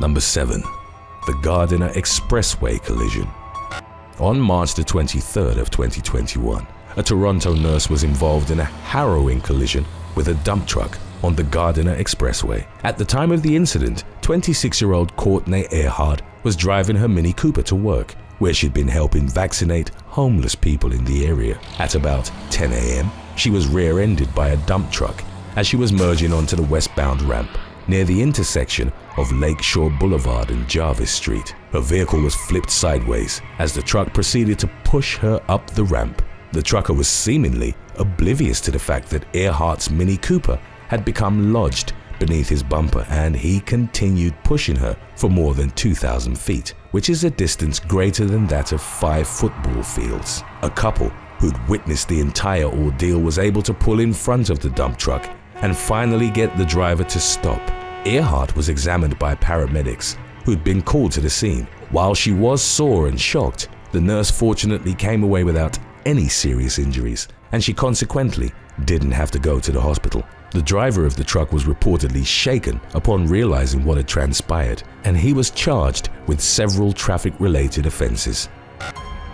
Number 7. The Gardiner Expressway collision. On March the 23rd of 2021, a Toronto nurse was involved in a harrowing collision with a dump truck on the Gardiner Expressway. At the time of the incident, 26-year-old Courtney Earhart was driving her Mini Cooper to work, where she'd been helping vaccinate homeless people in the area. At about 10 a.m., she was rear-ended by a dump truck as she was merging onto the westbound ramp near the intersection of Lakeshore Boulevard and Jarvis Street. Her vehicle was flipped sideways as the truck proceeded to push her up the ramp. The trucker was seemingly oblivious to the fact that Earhart's Mini Cooper had become lodged beneath his bumper, and he continued pushing her for more than 2,000 feet, which is a distance greater than that of 5 football fields. A couple who'd witnessed the entire ordeal was able to pull in front of the dump truck and finally get the driver to stop. Earhart was examined by paramedics who'd been called to the scene. While she was sore and shocked, the nurse fortunately came away without any serious injuries, and she consequently didn't have to go to the hospital. The driver of the truck was reportedly shaken upon realizing what had transpired, and he was charged with several traffic-related offenses.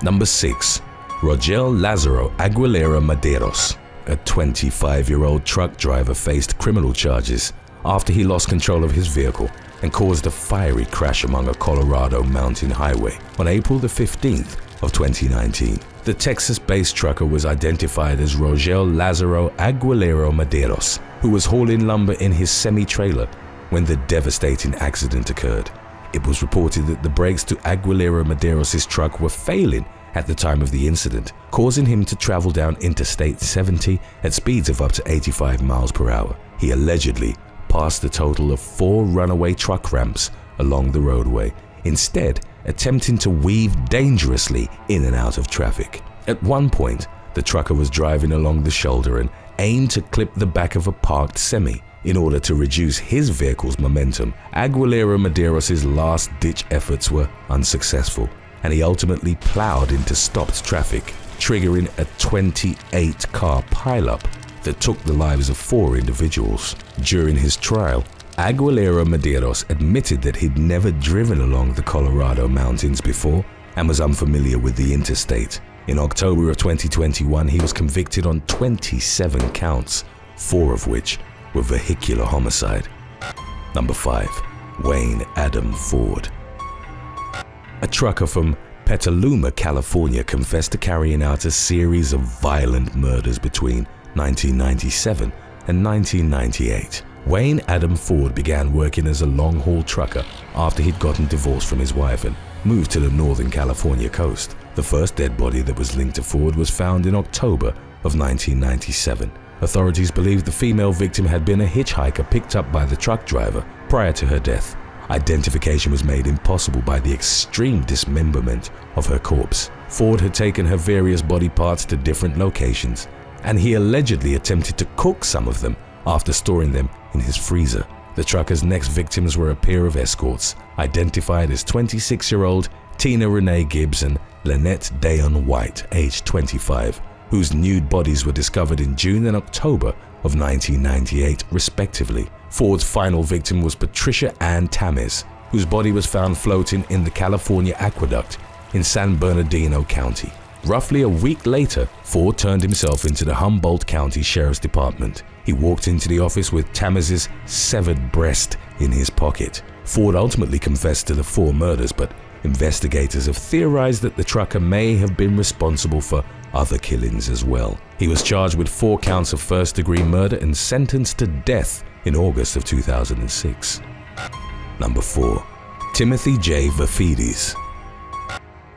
Number 6. Rogel Lazaro Aguilera Maderos. A 25-year-old truck driver faced criminal charges after he lost control of his vehicle and caused a fiery crash along a Colorado mountain highway on April the 15th of 2019. The Texas-based trucker was identified as Rogel Lazaro Aguilera Maderos, who was hauling lumber in his semi-trailer when the devastating accident occurred. It was reported that the brakes to Aguilera Maderos' truck were failing at the time of the incident, causing him to travel down Interstate 70 at speeds of up to 85 miles per hour. He allegedly passed a total of 4 runaway truck ramps along the roadway, instead attempting to weave dangerously in and out of traffic. At one point, the trucker was driving along the shoulder and aimed to clip the back of a parked semi in order to reduce his vehicle's momentum. Aguilera Maderos' last-ditch efforts were unsuccessful, and he ultimately plowed into stopped traffic, triggering a 28-car pileup that took the lives of 4 individuals. During his trial, Aguilera Maderos admitted that he'd never driven along the Colorado mountains before and was unfamiliar with the interstate. In October of 2021, he was convicted on 27 counts, 4 of which were vehicular homicide. Number 5. Wayne Adam Ford. A trucker from Petaluma, California, confessed to carrying out a series of violent murders between 1997 and 1998. Wayne Adam Ford began working as a long-haul trucker after he'd gotten divorced from his wife and moved to the Northern California coast. The first dead body that was linked to Ford was found in October of 1997. Authorities believed the female victim had been a hitchhiker picked up by the truck driver prior to her death. Identification was made impossible by the extreme dismemberment of her corpse. Ford had taken her various body parts to different locations, and he allegedly attempted to cook some of them after storing them in his freezer. The trucker's next victims were a pair of escorts, identified as 26-year-old Tina Renee Gibbs and Lynette Dayon White, aged 25, whose nude bodies were discovered in June and October of 1998, respectively. Ford's final victim was Patricia Ann Tamez, whose body was found floating in the California Aqueduct in San Bernardino County. Roughly a week later, Ford turned himself into the Humboldt County Sheriff's Department. He walked into the office with Tamez's severed breast in his pocket. Ford ultimately confessed to the 4 murders, but investigators have theorized that the trucker may have been responsible for other killings as well. He was charged with 4 counts of first-degree murder and sentenced to death in August of 2006. Number 4. Timothy J. Vafides.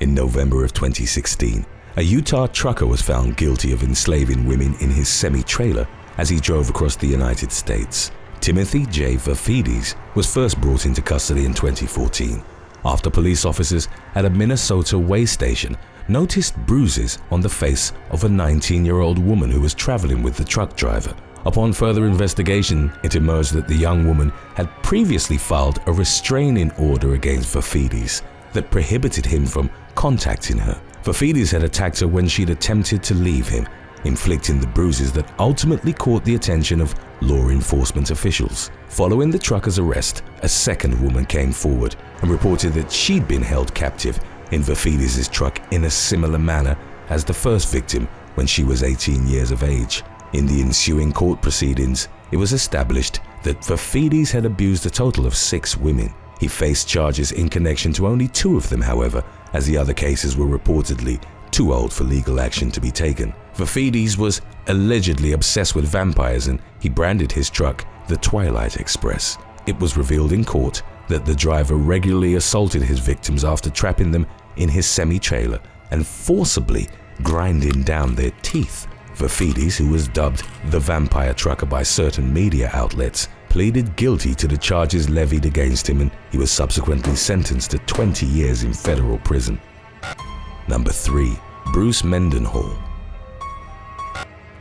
In November of 2016, a Utah trucker was found guilty of enslaving women in his semi-trailer as he drove across the United States. Timothy J. Vafides was first brought into custody in 2014 after police officers at a Minnesota way station noticed bruises on the face of a 19-year-old woman who was traveling with the truck driver. Upon further investigation, it emerged that the young woman had previously filed a restraining order against Vafides that prohibited him from contacting her. Vafides had attacked her when she'd attempted to leave him, inflicting the bruises that ultimately caught the attention of law enforcement officials. Following the trucker's arrest, a second woman came forward and reported that she'd been held captive in Vafidis' truck in a similar manner as the first victim when she was 18 years of age. In the ensuing court proceedings, it was established that Vafidis had abused a total of 6 women. He faced charges in connection to only 2 of them, however, as the other cases were reportedly too old for legal action to be taken. Vafidis was allegedly obsessed with vampires, and he branded his truck the Twilight Express. It was revealed in court that the driver regularly assaulted his victims after trapping them in his semi-trailer and forcibly grinding down their teeth. Vafidis, who was dubbed the Vampire Trucker by certain media outlets, pleaded guilty to the charges levied against him, and he was subsequently sentenced to 20 years in federal prison. Number 3. Bruce Mendenhall.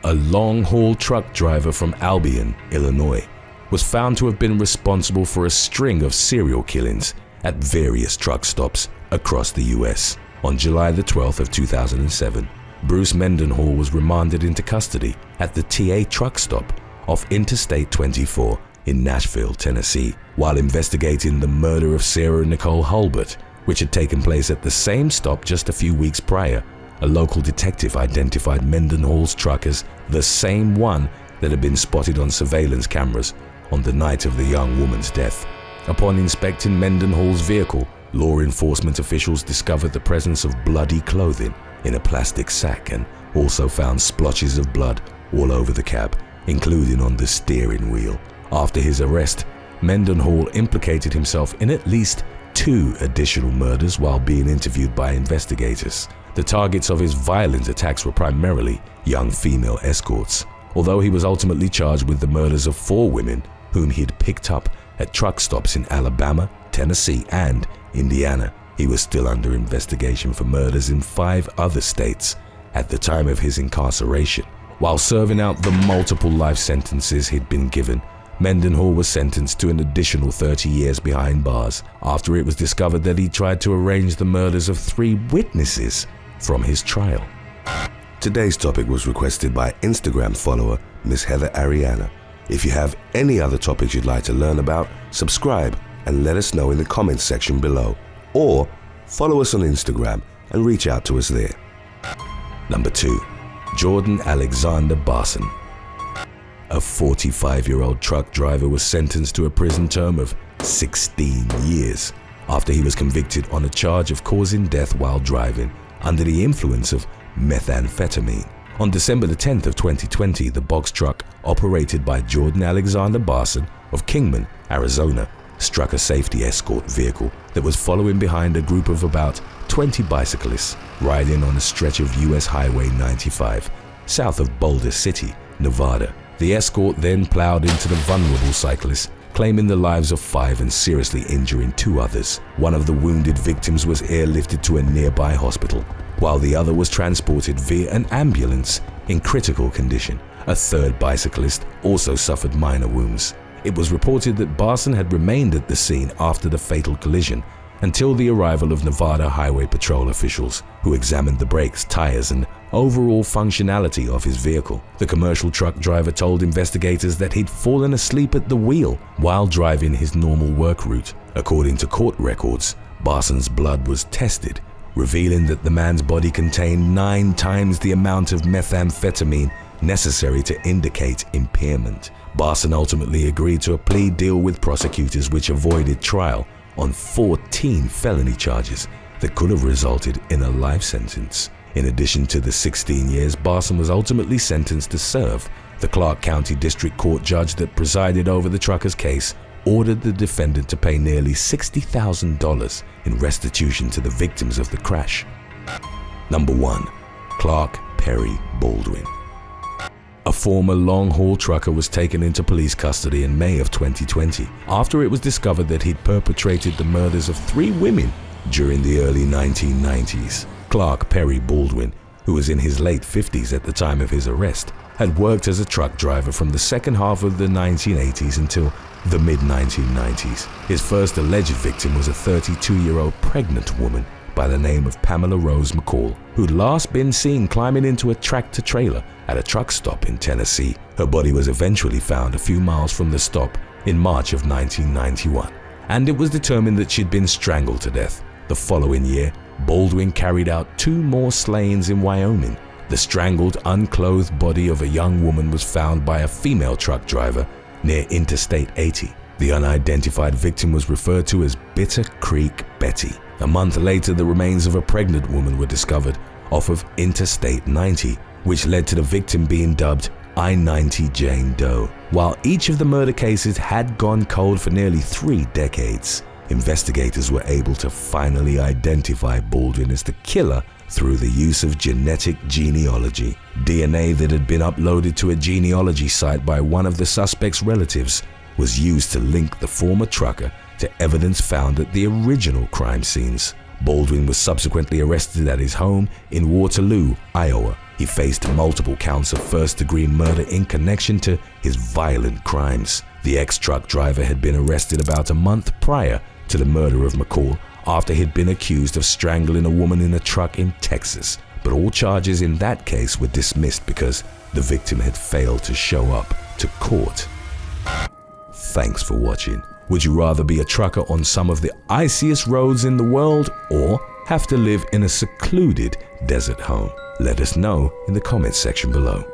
A long-haul truck driver from Albion, Illinois, was found to have been responsible for a string of serial killings at various truck stops across the US. On July the 12th of 2007, Bruce Mendenhall was remanded into custody at the TA truck stop off Interstate 24 in Nashville, Tennessee, while investigating the murder of Sarah Nicole Hulbert, which had taken place at the same stop just a few weeks prior. A local detective identified Mendenhall's truck as the same one that had been spotted on surveillance cameras on the night of the young woman's death. Upon inspecting Mendenhall's vehicle, law enforcement officials discovered the presence of bloody clothing in a plastic sack and also found splotches of blood all over the cab, including on the steering wheel. After his arrest, Mendenhall implicated himself in at least 2 additional murders while being interviewed by investigators. The targets of his violent attacks were primarily young female escorts, although he was ultimately charged with the murders of 4 women whom he had picked up at truck stops in Alabama, Tennessee, and Indiana. He was still under investigation for murders in 5 other states at the time of his incarceration. While serving out the multiple life sentences he'd been given, Mendenhall was sentenced to an additional 30 years behind bars after it was discovered that he tried to arrange the murders of 3 witnesses from his trial. Today's topic was requested by Instagram follower Miss Heather Ariana. If you have any other topics you'd like to learn about, subscribe and let us know in the comments section below, or follow us on Instagram and reach out to us there. Number 2. Jordan Alexander Barson. A 45-year-old truck driver was sentenced to a prison term of 16 years after he was convicted on a charge of causing death while driving under the influence of methamphetamine. On December the 10th of 2020, the box truck operated by Jordan Alexander Barson of Kingman, Arizona, struck a safety escort vehicle that was following behind a group of about 20 bicyclists riding on a stretch of US Highway 95 south of Boulder City, Nevada. The escort then plowed into the vulnerable cyclists, claiming the lives of 5 and seriously injuring 2 others. One of the wounded victims was airlifted to a nearby hospital, while the other was transported via an ambulance in critical condition. A 3rd bicyclist also suffered minor wounds. It was reported that Barson had remained at the scene after the fatal collision until the arrival of Nevada Highway Patrol officials, who examined the brakes, tires, and overall functionality of his vehicle. The commercial truck driver told investigators that he'd fallen asleep at the wheel while driving his normal work route. According to court records, Barson's blood was tested, revealing that the man's body contained 9 times the amount of methamphetamine necessary to indicate impairment. Barson ultimately agreed to a plea deal with prosecutors, which avoided trial on 14 felony charges that could have resulted in a life sentence. In addition to the 16 years, Barson was ultimately sentenced to serve. The Clark County District Court judge that presided over the trucker's case ordered the defendant to pay nearly $60,000 in restitution to the victims of the crash. Number 1. Clark Perry Baldwin. A former long-haul trucker was taken into police custody in May of 2020 after it was discovered that he'd perpetrated the murders of 3 women during the early 1990s. Clark Perry Baldwin, who was in his late 50s at the time of his arrest, had worked as a truck driver from the second half of the 1980s until the mid-1990s. His first alleged victim was a 32-year-old pregnant woman by the name of Pamela Rose McCall, who'd last been seen climbing into a tractor-trailer at a truck stop in Tennessee. Her body was eventually found a few miles from the stop in March of 1991, and it was determined that she'd been strangled to death. The following year, Baldwin carried out 2 more slayings in Wyoming. The strangled, unclothed body of a young woman was found by a female truck driver near Interstate 80. The unidentified victim was referred to as Bitter Creek Betty. A month later, the remains of a pregnant woman were discovered off of Interstate 90, which led to the victim being dubbed I-90 Jane Doe. While each of the murder cases had gone cold for nearly 3 decades, investigators were able to finally identify Baldwin as the killer through the use of genetic genealogy. DNA that had been uploaded to a genealogy site by one of the suspect's relatives was used to link the former trucker to evidence found at the original crime scenes. Baldwin was subsequently arrested at his home in Waterloo, Iowa. He faced multiple counts of first-degree murder in connection to his violent crimes. The ex-truck driver had been arrested about a month prior to the murder of McCall after he'd been accused of strangling a woman in a truck in Texas. But all charges in that case were dismissed because the victim had failed to show up to court. Thanks for watching. Would you rather be a trucker on some of the iciest roads in the world or have to live in a secluded desert home? Let us know in the comments section below.